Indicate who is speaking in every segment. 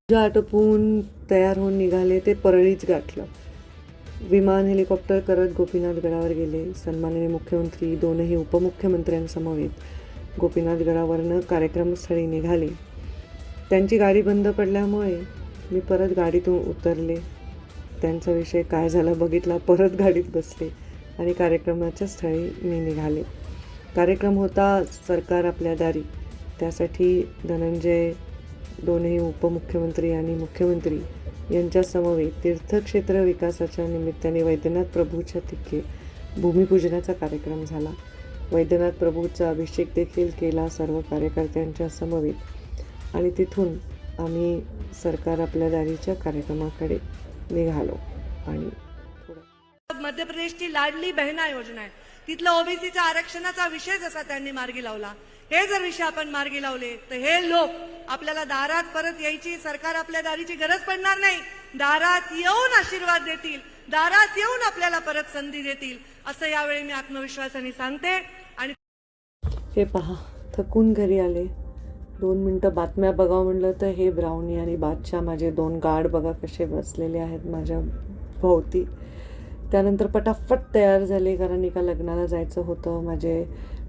Speaker 1: पूजा आटोपून तयार होऊन निघाले ते परळीच गाठलं. विमान हेलिकॉप्टर करत गोपीनाथ गडावर गेले. सन्माननीय मुख्यमंत्री दोनही उपमुख्यमंत्र्यांसमवेत गोपीनाथ गडावरनं कार्यक्रमस्थळी निघाले. त्यांची गाडी बंद पडल्यामुळे मी परत गाडीतून उतरले. त्यांचा विषय काय झाला बघितला, परत गाडीत बसले आणि कार्यक्रमाच्या स्थळी मी निघाले. कार्यक्रम होता सरकार आपल्या दारी. त्यासाठी धनंजय, दोनही उपमुख्यमंत्री आणि मुख्यमंत्री यांच्या समवेत तीर्थक्षेत्र विकासाच्या निमित्ताने वैद्यनाथ प्रभूच्या तिथे भूमिपूजनाचा कार्यक्रम झाला. वैद्यनाथ प्रभूचा अभिषेक देखील केला सर्व कार्यकर्त्यांच्या समवेत आणि तिथून आम्ही सरकार आपल्या दारीच्या कार्यक्रमाकडे निघालो. आणि
Speaker 2: मध्य प्रदेशची लाडली बहिणा योजना आहे, तिथलं ओबीसीच्या आरक्षणाचा विषय जसा त्यांनी मार्गी लावला, हे जर विषय आपण मार्गी लावले तर हे लोक आपल्याला दारात परत यायची, सरकार आपल्या दारीची गरज पडणार नाही. दारात येऊन आशीर्वाद देतील, दारात येऊन आपल्याला परत संधी देतील, असं यावेळी मी आत्मविश्वासाने सांगते. आणि
Speaker 1: हे पहा, थकून घरी आले. 2 मिनटं बातम्या बघावं म्हणलं तर हे ब्राउनी आणि बादशाह माझे 2 गार्ड बघा कसे बसलेले आहेत माझ्या भोवती. त्यानंतर पटापट तयार झाले, कारण एका लग्नाला जायचं होतं. माझे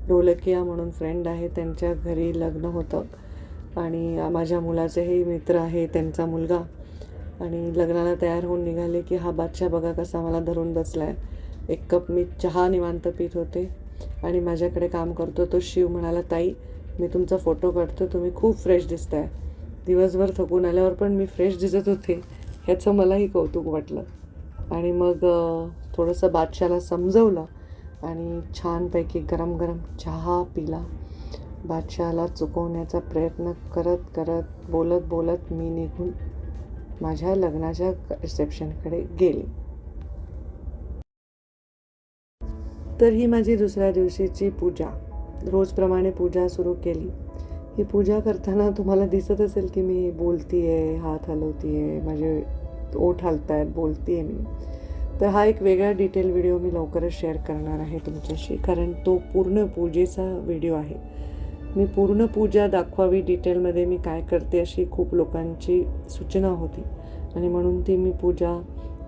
Speaker 1: ढोलकिया म्हणून फ्रेंड आहे, त्यांच्या घरी लग्न होतं आणि माझ्या मुलाचेही मित्र आहे, त्यांचा मुलगा. आणि लग्नाला तयार होऊन निघाले की हा बादशाह बघा कसा मला धरून बसला आहे. 1 कप मी चहा निवांत पीत होते आणि माझ्याकडे काम करतो तो शिव म्हणाला, ताई मी तुमचा फोटो काढतो, तुम्ही खूप फ्रेश दिसताय. दिवसभर थकून आल्यावर पण मी फ्रेश दिसत होते, ह्याचं मलाही कौतुक वाटलं. आणि मग थोडंसं बादशाहला समजवलं आणि छानपैकी गरम गरम चहा पिला. बादशाहला चुकवण्याचा प्रयत्न करत करत बोलत बोलत मी निघून माझ्या लग्नाच्या रिसेप्शनकडे गेले. तर ही माझी दुसऱ्या दिवशीची पूजा. रोजप्रमाणे पूजा सुरू केली. ही पूजा करताना तुम्हाला दिसत असेल की मी बोलतीये, हात हलवतीये, माझे ओठ हलतायत, बोलतीये मी. तर हा एक वेगळा डिटेल व्हिडिओ मी लवकरच शेअर करणार आहे तुमच्याशी, कारण तो पूर्ण पूजेचा व्हिडिओ आहे. मी पूर्ण पूजा दाखवावी डिटेलमध्ये मी काय करते अशी खूप लोकांची सूचना होती आणि म्हणून ती मी पूजा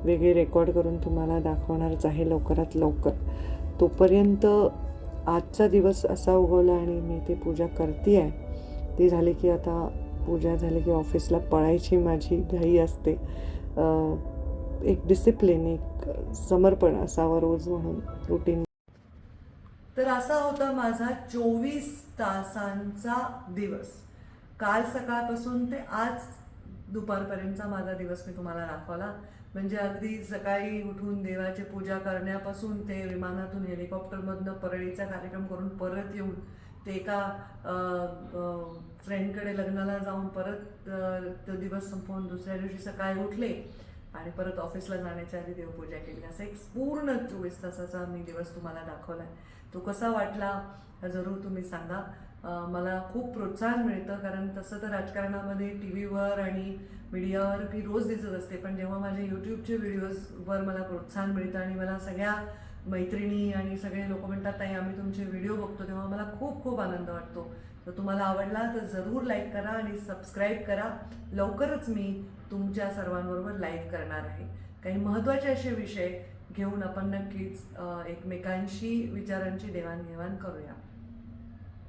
Speaker 1: वेगळी रेकॉर्ड करून तुम्हाला दाखवणारच आहे लवकरात लवकर. तोपर्यंत आजचा दिवस असा उगवला आणि मी ती पूजा करते आहे. ती झाली की आता पूजा झाली की ऑफिसला पळायची माझी घाई असते. एक डिसिप्लिन, एक समर्पण असावं रोज म्हणून रुटीन. तर असा होता माझा 24 तासांचा दिवस. काल सकाळपासून ते आज दुपारपर्यंतचा माझा दिवस मी तुम्हाला दाखवला. म्हणजे अगदी सकाळी उठून देवाची पूजा करण्यापासून ते विमानातून हेलिकॉप्टरमधनं परळीचा कार्यक्रम करून परत येऊन ते एका फ्रेंडकडे लग्नाला जाऊन परत तो दिवस संपवून दुसऱ्या दिवशी सकाळी उठले आणि परत ऑफिसला जाण्याच्या आधी देवपूजा केली. असा एक पूर्ण 24 तासाचा मी दिवस तुम्हाला दाखवला आहे. तो कसा वाटला जरूर तुम्ही सांगा. मला खूप प्रोत्साहन मिळतं, कारण तसं तर राजकारणामध्ये टी व्हीवर आणि मीडियावर मी रोज दिसत असते, पण जेव्हा माझ्या यूट्यूबचे व्हिडिओजवर मला प्रोत्साहन मिळतं आणि मला सगळ्या मैत्रिणी आणि सगळे लोक म्हणतात ताई आम्ही तुमचे व्हिडिओ बघतो, तेव्हा मला खूप खूप आनंद वाटतो. तर तुम्हाला आवडला तर जरूर लाईक करा आणि सबस्क्राईब करा. लवकरच मी तुमच्या सर्वांबरोबर लाईव्ह करणार आहे. काही महत्त्वाचे असे विषय घेऊन आपण नक्कीच एकमेकांशी विचारांची देवाणघेवाण करूया.